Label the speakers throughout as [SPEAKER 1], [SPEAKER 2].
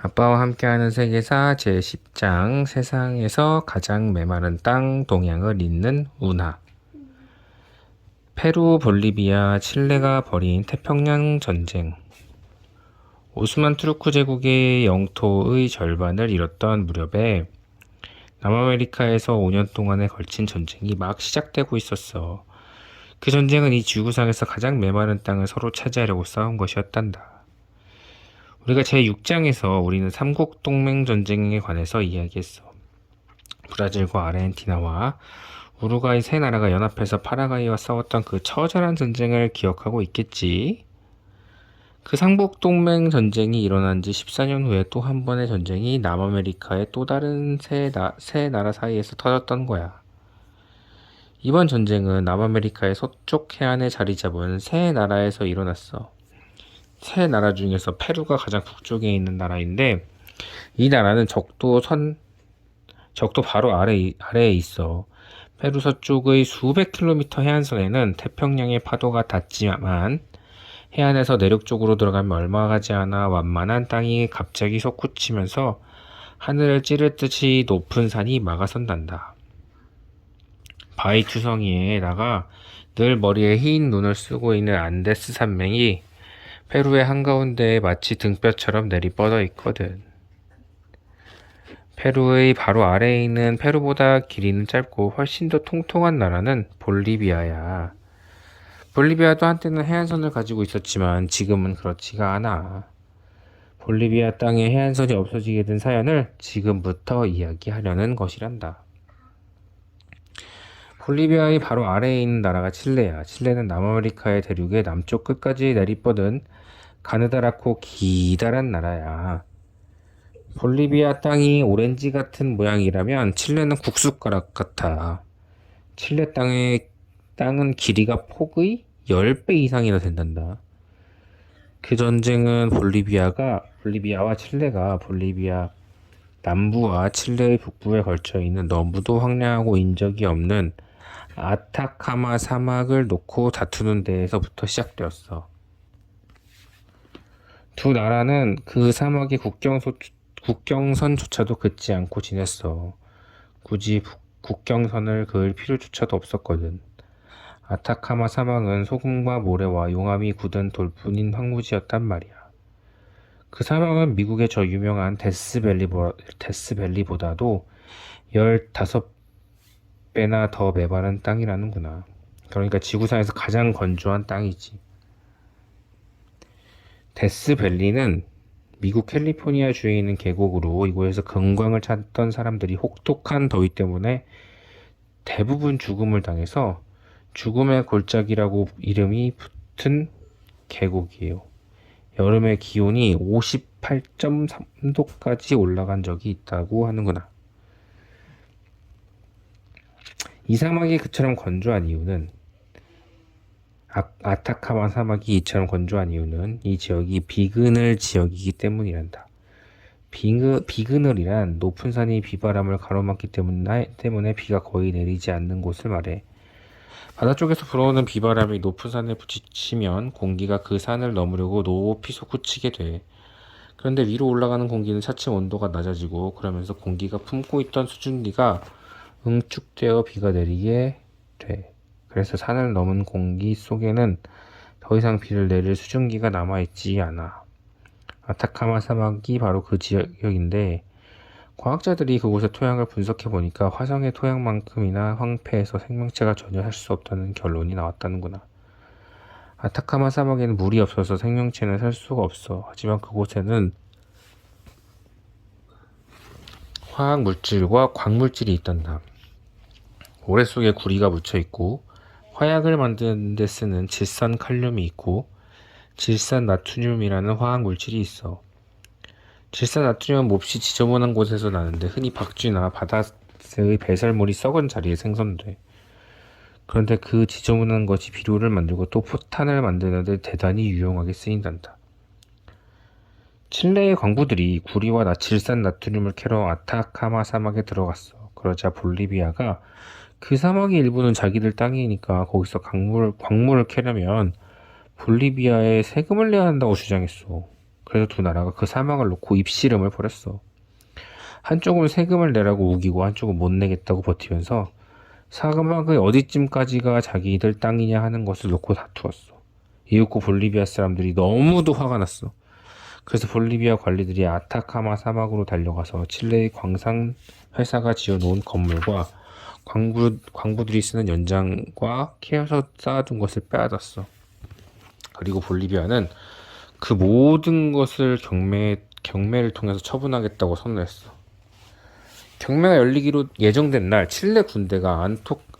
[SPEAKER 1] 아빠와 함께하는 세계사 제10장 세상에서 가장 메마른 땅 동양을 잇는 운하. 페루, 볼리비아, 칠레가 벌인 태평양 전쟁. 오스만 투르크 제국의 영토의 절반을 잃었던 무렵에 남아메리카에서 5년 동안에 걸친 전쟁이 막 시작되고 있었어. 그 전쟁은 이 지구상에서 가장 메마른 땅을 서로 차지하려고 싸운 것이었단다. 우리가 제6장에서 우리는 삼국 동맹 전쟁에 관해서 이야기했어. 브라질과 아르헨티나와 우루과이 세 나라가 연합해서 파라과이와 싸웠던 그 처절한 전쟁을 기억하고 있겠지. 그 삼국 동맹 전쟁이 일어난 지 14년 후에 또 한 번의 전쟁이 남아메리카의 또 다른 세 나라 사이에서 터졌던 거야. 이번 전쟁은 남아메리카의 서쪽 해안에 자리 잡은 세 나라에서 일어났어. 세 나라 중에서 페루가 가장 북쪽에 있는 나라인데, 이 나라는 적도 바로 아래에 있어. 페루 서쪽의 수백 킬로미터 해안선에는 태평양의 파도가 닿지만 해안에서 내륙 쪽으로 들어가면 얼마 가지 않아 완만한 땅이 갑자기 솟구치면서 하늘을 찌르듯이 높은 산이 막아선단다. 바위 투성이에다가 늘 머리에 흰 눈을 쓰고 있는 안데스 산맥이 페루의 한가운데에 마치 등뼈처럼 내리뻗어 있거든. 페루의 바로 아래에 있는 페루보다 길이는 짧고 훨씬 더 통통한 나라는 볼리비아야. 볼리비아도 한때는 해안선을 가지고 있었지만 지금은 그렇지가 않아. 볼리비아 땅에 해안선이 없어지게 된 사연을 지금부터 이야기하려는 것이란다. 볼리비아의 바로 아래에 있는 나라가 칠레야. 칠레는 남아메리카의 대륙의 남쪽 끝까지 내리뻗은 가느다랗고 기다란 나라야. 볼리비아 땅이 오렌지 같은 모양이라면 칠레는 국숫가락 같아. 칠레 땅은 길이가 폭의 10배 이상이나 된단다. 그 전쟁은 볼리비아와 칠레가 볼리비아 남부와 칠레의 북부에 걸쳐 있는 너무도 황량하고 인적이 없는 아타카마 사막을 놓고 다투는 데에서부터 시작되었어. 두 나라는 그 사막의 국경선조차도 긋지 않고 지냈어. 굳이 국경선을 그을 필요조차도 없었거든. 아타카마 사막은 소금과 모래와 용암이 굳은 돌뿐인 황무지였단 말이야. 그 사막은 미국의 저 유명한 데스밸리보다도 15배나 더 메마른 땅이라는구나. 그러니까 지구상에서 가장 건조한 땅이지. 데스밸리는 미국 캘리포니아 주에 있는 계곡으로 이곳에서 금광을 찾던 사람들이 혹독한 더위 때문에 대부분 죽음을 당해서 죽음의 골짜기라고 이름이 붙은 계곡이에요. 여름에 기온이 58.3도까지 올라간 적이 있다고 하는구나. 이 사막이 그처럼 건조한 이유는 아타카마 사막이 이처럼 건조한 이유는 이 지역이 비그늘 지역이기 때문이란다. 비그늘이란 높은 산이 비바람을 가로막기 때문에 비가 거의 내리지 않는 곳을 말해. 바다 쪽에서 불어오는 비바람이 높은 산에 부딪히면 공기가 그 산을 넘으려고 높이 솟구치게 돼. 그런데 위로 올라가는 공기는 차츰 온도가 낮아지고 그러면서 공기가 품고 있던 수증기가 응축되어 비가 내리게 돼. 그래서 산을 넘은 공기 속에는 더 이상 비를 내릴 수증기가 남아있지 않아. 아타카마 사막이 바로 그 지역인데 과학자들이 그곳의 토양을 분석해보니까 화성의 토양만큼이나 황폐해서 생명체가 전혀 살 수 없다는 결론이 나왔다는구나. 아타카마 사막에는 물이 없어서 생명체는 살 수가 없어. 하지만 그곳에는 화학물질과 광물질이 있단다. 모래 속에 구리가 묻혀있고 화약을 만드는 데 쓰는 질산칼륨이 있고 질산나트륨이라는 화학물질이 있어. 질산나트륨은 몹시 지저분한 곳에서 나는데 흔히 박쥐나 바다새의 배설물이 썩은 자리에 생성돼. 그런데 그 지저분한 것이 비료를 만들고 또 포탄을 만드는 데 대단히 유용하게 쓰인단다. 칠레의 광부들이 구리와 질산나트륨을 캐러 아타카마 사막에 들어갔어. 그러자 볼리비아가 그 사막의 일부는 자기들 땅이니까 거기서 광물을 캐려면 볼리비아에 세금을 내야 한다고 주장했어. 그래서 두 나라가 그 사막을 놓고 입씨름을 벌였어. 한쪽은 세금을 내라고 우기고 한쪽은 못 내겠다고 버티면서 사막의 어디쯤까지가 자기들 땅이냐 하는 것을 놓고 다투었어. 이윽고 볼리비아 사람들이 너무도 화가 났어. 그래서 볼리비아 관리들이 아타카마 사막으로 달려가서 칠레의 광산 회사가 지어놓은 건물과 광부들이 쓰는 연장과 캐어서 쌓아둔 것을 빼앗았어. 그리고 볼리비아는 그 모든 것을 경매를 통해서 처분하겠다고 선언했어. 경매가 열리기로 예정된 날 칠레 군대가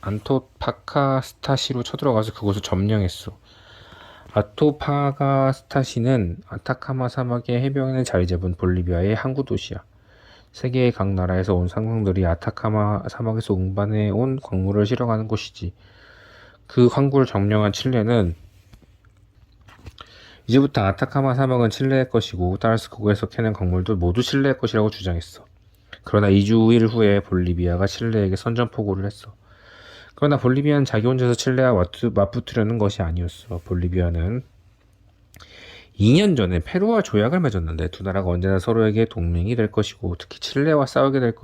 [SPEAKER 1] 안토파카스타시로 쳐들어가서 그곳을 점령했어. 아토파가스타시는 아타카마 사막의 해변에 자리 잡은 볼리비아의 항구 도시야. 세계의 각 나라에서 온 상공들이 아타카마 사막에서 운반해 온 광물을 실어가는 곳이지. 그 항구를 점령한 칠레는 이제부터 아타카마 사막은 칠레의 것이고 따라서 그곳에서 캐낸 광물도 모두 칠레의 것이라고 주장했어. 그러나 2주일 후에 볼리비아가 칠레에게 선전포고를 했어. 그러나 볼리비아는 자기 혼자서 칠레와 맞붙으려는 것이 아니었어. 볼리비아는 2년 전에 페루와 조약을 맺었는데 두 나라가 언제나 서로에게 동맹이 될 것이고 특히 칠레와 싸우게 될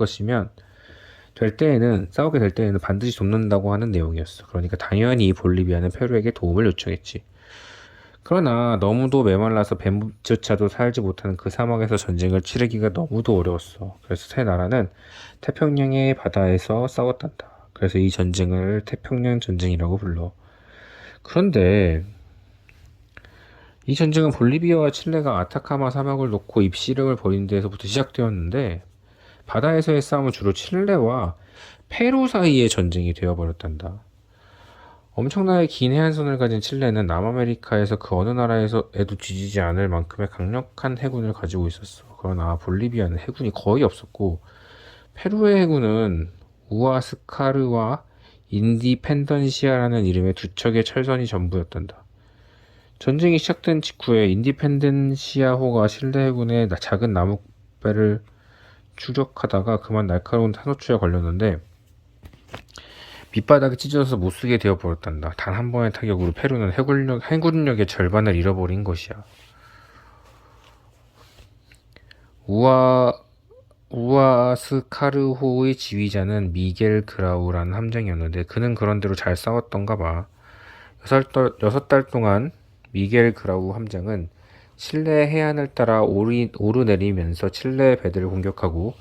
[SPEAKER 1] 때에는 반드시 돕는다고 하는 내용이었어. 그러니까 당연히 볼리비아는 페루에게 도움을 요청했지. 그러나 너무도 메말라서 뱀조차도 살지 못하는 그 사막에서 전쟁을 치르기가 너무도 어려웠어. 그래서 세 나라는 태평양의 바다에서 싸웠단다. 그래서 이 전쟁을 태평양 전쟁이라고 불러. 그런데 이 전쟁은 볼리비아와 칠레가 아타카마 사막을 놓고 입씨름을 벌인 데에서부터 시작되었는데 바다에서의 싸움은 주로 칠레와 페루 사이의 전쟁이 되어버렸단다. 엄청나게 긴 해안선을 가진 칠레는 남아메리카에서 그 어느 나라에서에도 뒤지지 않을 만큼의 강력한 해군을 가지고 있었어. 그러나 볼리비아는 해군이 거의 없었고 페루의 해군은 우아스카르와 인디펜던시아라는 이름의 두 척의 철선이 전부였단다. 전쟁이 시작된 직후에 인디펜던시아호가 칠레 해군의 작은 나무배를 추격하다가 그만 날카로운 탄호추에 걸렸는데 밑바닥이 찢어져서 못쓰게 되어버렸단다. 단 한 번의 타격으로 페루는 해군력의 절반을 잃어버린 것이야. 우아스카르호의 지휘자는 미겔 그라우라는 함장이었는데 그는 그런대로 잘 싸웠던가 봐. 6달 동안 미겔 그라우 함장은 칠레 해안을 따라 오르내리면서 칠레 배들을 공격하고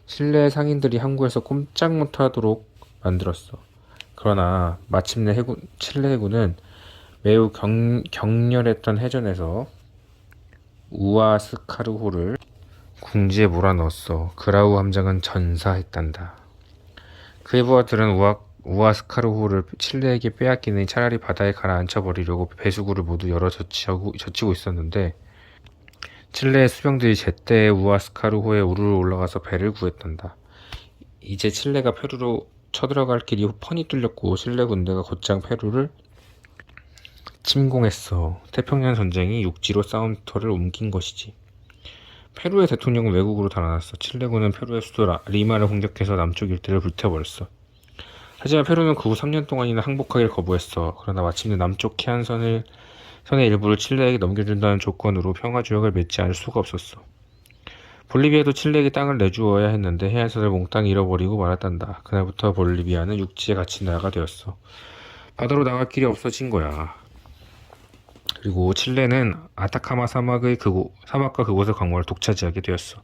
[SPEAKER 1] 칠레 상인들이 항구에서 꼼짝 못하도록 만들었어. 그러나 마침내 칠레 해군은 매우 격렬했던 해전에서 우아스카르호를 궁지에 몰아넣었어. 그라우 함장은 전사했단다. 그의 부하들은 우아스카르호를 칠레에게 빼앗기니 차라리 바다에 가라앉혀버리려고 배수구를 모두 열어 젖히고 있었는데 칠레의 수병들이 제때 우아스카르호에 우르르 올라가서 배를 구했단다. 이제 칠레가 페루로 쳐들어갈 길이 훤히 뚫렸고 칠레 군대가 곧장 페루를 침공했어. 태평양 전쟁이 육지로 싸움터를 옮긴 것이지. 페루의 대통령은 외국으로 달아났어. 칠레군은 페루의 수도 리마를 공격해서 남쪽 일대를 불태워버렸어. 하지만 페루는 그 후 3년 동안이나 항복하기를 거부했어. 그러나 마침내 남쪽 해안선의 일부를 칠레에게 넘겨준다는 조건으로 평화조약을 맺지 않을 수가 없었어. 볼리비아도 칠레에게 땅을 내주어야 했는데 해안선을 몽땅 잃어버리고 말았단다. 그날부터 볼리비아는 육지에 갇힌 나라가 되었어. 바다로 나갈 길이 없어진 거야. 그리고 칠레는 아타카마 사막과 그곳의 광물을 독차지하게 되었어.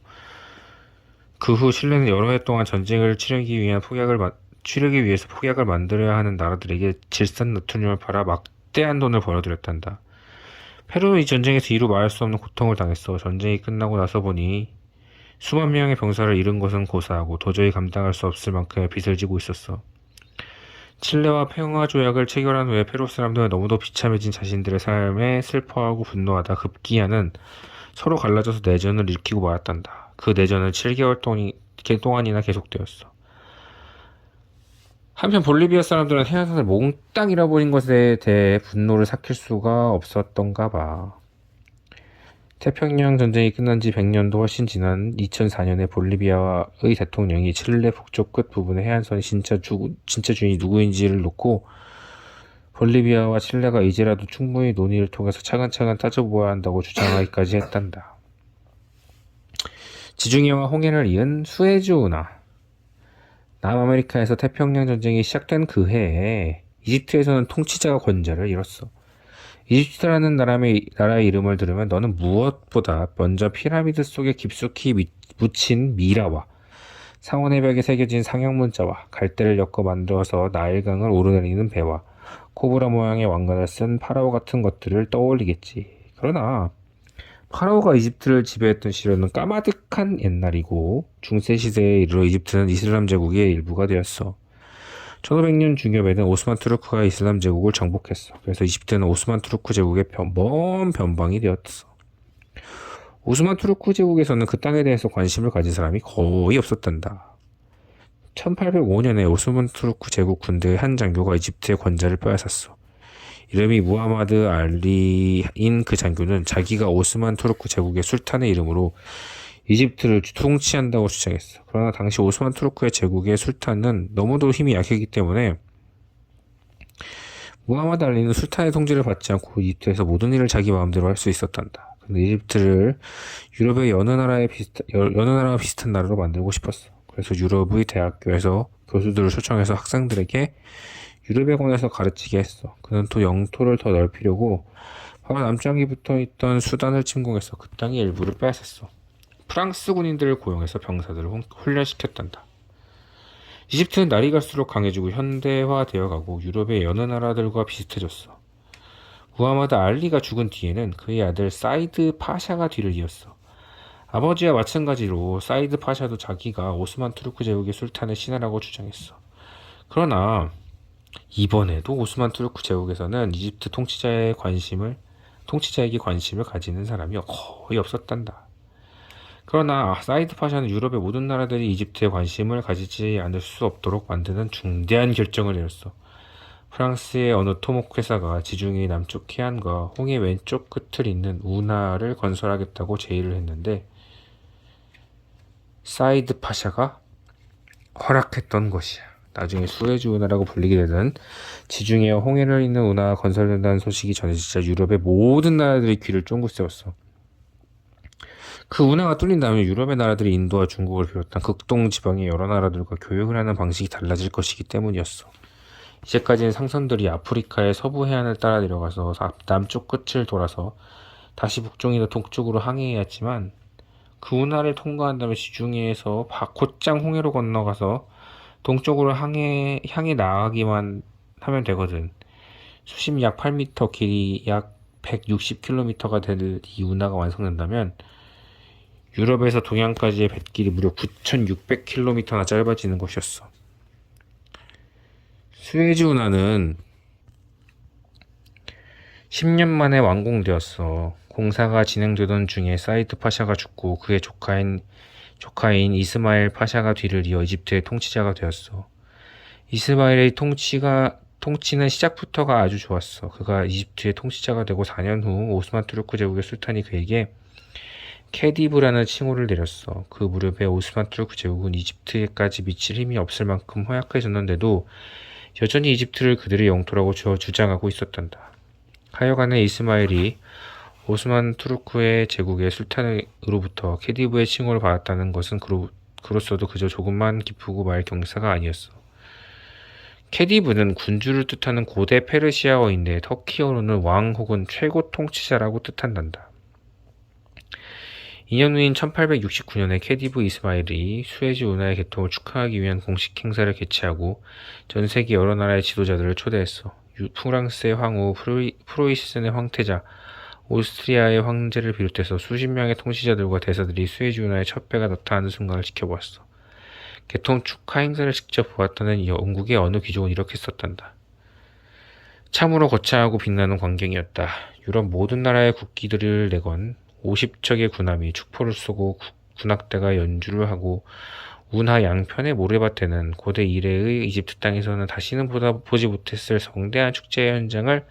[SPEAKER 1] 그 후 칠레는 여러 해 동안 전쟁을 치르기 위해서 폭약을 만들어야 하는 나라들에게 질산 나트륨을 팔아 막대한 돈을 벌어들였단다. 페루는 이 전쟁에서 이루 말할 수 없는 고통을 당했어. 전쟁이 끝나고 나서 보니 수만 명의 병사를 잃은 것은 고사하고 도저히 감당할 수 없을 만큼의 빚을 지고 있었어. 칠레와 평화조약을 체결한 후에 페루 사람들은 너무도 비참해진 자신들의 삶에 슬퍼하고 분노하다 급기야는 서로 갈라져서 내전을 일으키고 말았단다. 그 내전은 7개월 동안이나 계속되었어. 한편 볼리비아 사람들은 해안선을 몽땅 잃어버린 것에 대해 분노를 삭힐 수가 없었던가 봐. 태평양 전쟁이 끝난 지 100년도 훨씬 지난 2004년에 볼리비아의 대통령이 칠레 북쪽 끝 부분의 해안선이 진짜 주인이 누구인지를 놓고 볼리비아와 칠레가 이제라도 충분히 논의를 통해서 차근차근 따져보아야 한다고 주장하기까지 했단다. 지중해와 홍해를 이은 수에즈 운하. 남아메리카에서 태평양 전쟁이 시작된 그 해에 이집트에서는 통치자가 권좌를 이뤘어. 이집트라는 나라의 이름을 들으면 너는 무엇보다 먼저 피라미드 속에 깊숙이 묻힌 미라와 상온의 벽에 새겨진 상형 문자와 갈대를 엮어 만들어서 나일강을 오르내리는 배와 코브라 모양의 왕관을 쓴 파라오 같은 것들을 떠올리겠지. 그러나 파라오가 이집트를 지배했던 시절은 까마득한 옛날이고 중세 시대에 이르러 이집트는 이슬람 제국의 일부가 되었어. 1500년 중엽에는 오스만 투르크가 이슬람 제국을 정복했어. 그래서 이집트는 오스만 투르크 제국의 먼 변방이 되었어. 오스만 투르크 제국에서는 그 땅에 대해서 관심을 가진 사람이 거의 없었단다. 1805년에 오스만 투르크 제국 군대의 한 장교가 이집트의 권좌를 빼앗았어. 이름이 무하마드 알리인 그 장교는 자기가 오스만 투르크 제국의 술탄의 이름으로 이집트를 통치한다고 주장했어. 그러나 당시 오스만 투르크의 제국의 술탄은 너무도 힘이 약했기 때문에 무하마드 알리는 술탄의 통제를 받지 않고 이집트에서 모든 일을 자기 마음대로 할 수 있었단다. 근데 이집트를 유럽의 여느 나라와 비슷한 나라로 만들고 싶었어. 그래서 유럽의 대학교에서 교수들을 초청해서 학생들에게 유럽에관해서 가르치게 했어. 그는 또 영토를 더 넓히려고 바로 남쪽에 붙어있던 수단을 침공해서 그 땅의 일부를 빼앗았어. 프랑스 군인들을 고용해서 병사들을 훈련시켰단다. 이집트는 날이 갈수록 강해지고 현대화되어 가고 유럽의 여느 나라들과 비슷해졌어. 무하마드 알리가 죽은 뒤에는 그의 아들 사이드 파샤가 뒤를 이었어. 아버지와 마찬가지로 사이드 파샤도 자기가 오스만 투르크 제국의 술탄의 신하라고 주장했어. 그러나 이번에도 오스만 투르크 제국에서는 이집트 통치자에게 관심을 가지는 사람이 거의 없었단다. 그러나 사이드 파샤는 유럽의 모든 나라들이 이집트에 관심을 가지지 않을 수 없도록 만드는 중대한 결정을 내렸어. 프랑스의 어느 토목 회사가 지중해 남쪽 해안과 홍해 왼쪽 끝을 잇는 운하를 건설하겠다고 제의를 했는데 사이드 파샤가 허락했던 것이야. 나중에 수에즈 운하라고 불리게 되던 지중해와 홍해를 잇는 운하가 건설된다는 소식이 전해지자 유럽의 모든 나라들이 귀를 쫑긋 세웠어. 그 운하가 뚫린 다음에 유럽의 나라들이 인도와 중국을 비롯한 극동 지방의 여러 나라들과 교역을 하는 방식이 달라질 것이기 때문이었어. 이제까지는 상선들이 아프리카의 서부 해안을 따라 내려가서 남쪽 끝을 돌아서 다시 북쪽이나 동쪽으로 항해해야 했지만 그 운하를 통과한 다음에 지중해에서 곧장 홍해로 건너가서 동쪽으로 향해 나가기만 하면 되거든. 수심 약 8m, 길이 약 160km가 될 이 운하가 완성된다면 유럽에서 동양까지의 뱃길이 무려 9,600km나 짧아지는 것이었어. 수에즈 운하는 10년 만에 완공되었어. 공사가 진행되던 중에 사이드 파샤가 죽고 그의 조카인 이스마일 파샤가 뒤를 이어 이집트의 통치자가 되었어. 이스마일의 통치는 시작부터가 아주 좋았어. 그가 이집트의 통치자가 되고 4년 후 오스만 투르크 제국의 술탄이 그에게 캐디브라는 칭호를 내렸어. 그 무렵에 오스만 투르크 제국은 이집트에까지 미칠 힘이 없을 만큼 허약해졌는데도 여전히 이집트를 그들의 영토라고 주장하고 있었단다. 하여간에 이스마일이 오스만 투르크의 제국의 술탄으로부터 캐디브의 칭호를 받았다는 것은 그로서도 그저 조금만 기쁘고 말 경사가 아니었어. 캐디브는 군주를 뜻하는 고대 페르시아어인데 터키어로는 왕 혹은 최고 통치자라고 뜻한단다. 2년 후인 1869년에 캐디브 이스마일이 수에즈 운하의 개통을 축하하기 위한 공식 행사를 개최하고 전 세계 여러 나라의 지도자들을 초대했어. 프랑스의 황후 프로이센의 황태자, 오스트리아의 황제를 비롯해서 수십 명의 통치자들과 대사들이 수에즈 운하의 첫 배가 나타나는 순간을 지켜보았어. 개통 축하 행사를 직접 보았다는 영국의 어느 귀족은 이렇게 썼단다. 참으로 거창하고 빛나는 광경이었다. 유럽 모든 나라의 국기들을 내건 50척의 군함이 축포를 쏘고 군악대가 연주를 하고 운하 양편의 모래밭에는 고대 이래의 이집트 땅에서는 다시는 보지 못했을 성대한 축제 현장을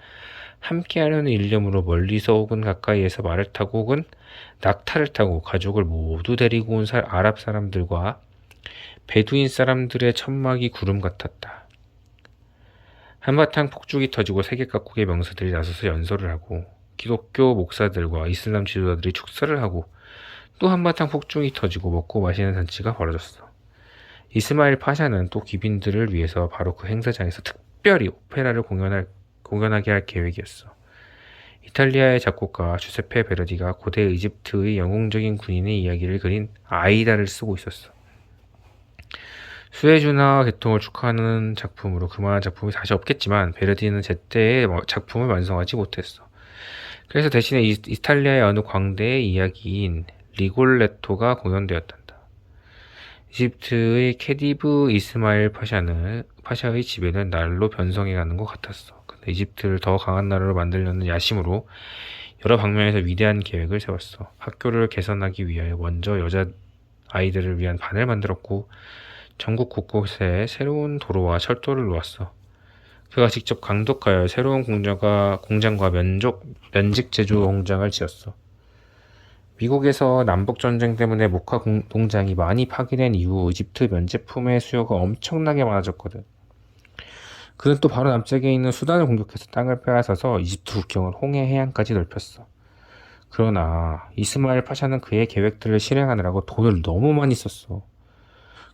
[SPEAKER 1] 함께하려는 일념으로 멀리서 혹은 가까이에서 말을 타고 혹은 낙타를 타고 가족을 모두 데리고 온 아랍 사람들과 베두인 사람들의 천막이 구름 같았다. 한바탕 폭죽이 터지고 세계 각국의 명사들이 나서서 연설을 하고 기독교 목사들과 이슬람 지도자들이 축사를 하고 또 한바탕 폭죽이 터지고 먹고 마시는 잔치가 벌어졌어. 이스마일 파샤는 또 귀빈들을 위해서 바로 그 행사장에서 특별히 오페라를 공연하게 할 계획이었어. 이탈리아의 작곡가 주세페 베르디가 고대 이집트의 영웅적인 군인의 이야기를 그린 아이다를 쓰고 있었어. 수에즈운하 개통을 축하하는 작품으로 그만한 작품이 다시 없겠지만 베르디는 제때에 작품을 완성하지 못했어. 그래서 대신에 이탈리아의 어느 광대의 이야기인 리골레토가 공연되었단다. 이집트의 케디브 이스마일 파샤의 지배는 날로 변성해가는 것 같았어. 근데 이집트를 더 강한 나라로 만들려는 야심으로 여러 방면에서 위대한 계획을 세웠어. 학교를 개선하기 위하여 먼저 여자 아이들을 위한 반을 만들었고 전국 곳곳에 새로운 도로와 철도를 놓았어. 그가 직접 강독하여 새로운 공장과 면직 제조 공장을 지었어. 미국에서 남북전쟁 때문에 목화 농장이 많이 파괴된 이후 이집트 면제품의 수요가 엄청나게 많아졌거든. 그는 또 바로 남쪽에 있는 수단을 공격해서 땅을 빼앗아서 이집트 국경을 홍해 해안까지 넓혔어. 그러나 이스마일 파샤는 그의 계획들을 실행하느라고 돈을 너무 많이 썼어.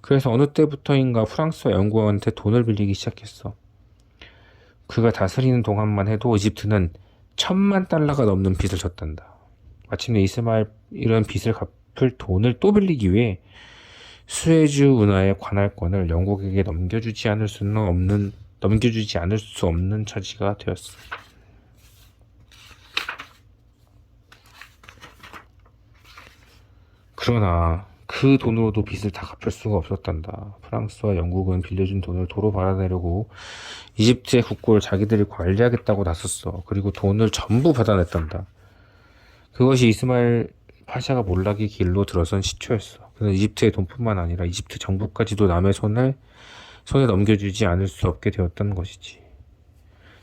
[SPEAKER 1] 그래서 어느 때부터인가 프랑스와 영국한테 돈을 빌리기 시작했어. 그가 다스리는 동안만 해도 이집트는 1,000만 달러가 넘는 빚을 졌단다. 마침내 이스마일은 빚을 갚을 돈을 또 빌리기 위해 수에즈 운하의 관할권을 영국에게 넘겨주지 않을 수 없는 처지가 되었어. 그러나 그 돈으로도 빚을 다 갚을 수가 없었단다. 프랑스와 영국은 빌려준 돈을 도로 받아내려고 이집트의 국고를 자기들이 관리하겠다고 나섰어. 그리고 돈을 전부 받아냈단다. 그것이 이스마일 파샤가 몰락의 길로 들어선 시초였어. 그는 이집트의 돈뿐만 아니라 이집트 정부까지도 남의 손에 넘겨주지 않을 수 없게 되었던 것이지.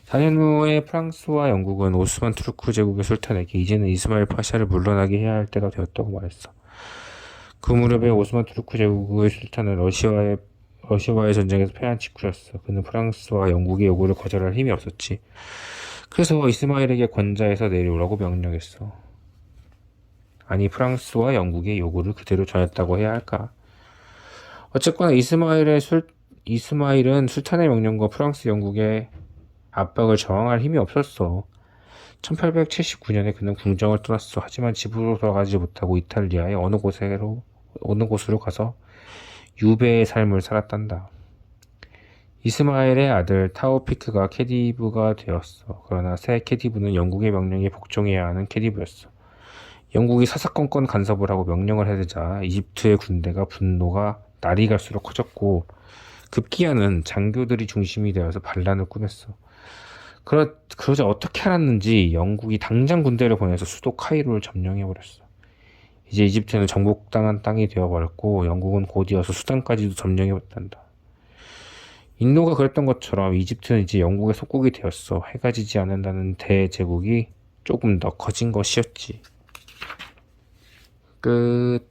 [SPEAKER 1] 4년 후에 프랑스와 영국은 오스만 투르크 제국의 술탄에게 이제는 이스마일 파샤를 물러나게 해야 할 때가 되었다고 말했어. 그 무렵에 오스만 투르크 제국의 술탄은 러시아와의 전쟁에서 패한 직후였어. 그는 프랑스와 영국의 요구를 거절할 힘이 없었지. 그래서 이스마일에게 권자에서 내려오라고 명령했어. 아니, 프랑스와 영국의 요구를 그대로 전했다고 해야 할까? 어쨌거나 이스마일은 술탄의 명령과 프랑스, 영국의 압박을 저항할 힘이 없었어. 1879년에 그는 궁정을 떠났어. 하지만 집으로 돌아가지 못하고 이탈리아의 어느 곳으로 가서 유배의 삶을 살았단다. 이스마일의 아들 타오피크가 케디브가 되었어. 그러나 새 케디브는 영국의 명령에 복종해야 하는 케디브였어. 영국이 사사건건 간섭을 하고 명령을 해대자 이집트의 분노가 날이 갈수록 커졌고 급기야는 장교들이 중심이 되어서 반란을 꾸몄어. 그러자 어떻게 알았는지 영국이 당장 군대를 보내서 수도 카이로를 점령해버렸어. 이제 이집트는 정복당한 땅이 되어버렸고 영국은 곧이어서 수단까지도 점령해버렸단다. 인도가 그랬던 것처럼 이집트는 이제 영국의 속국이 되었어. 해가 지지 않는다는 대제국이 조금 더 커진 것이었지. 끝.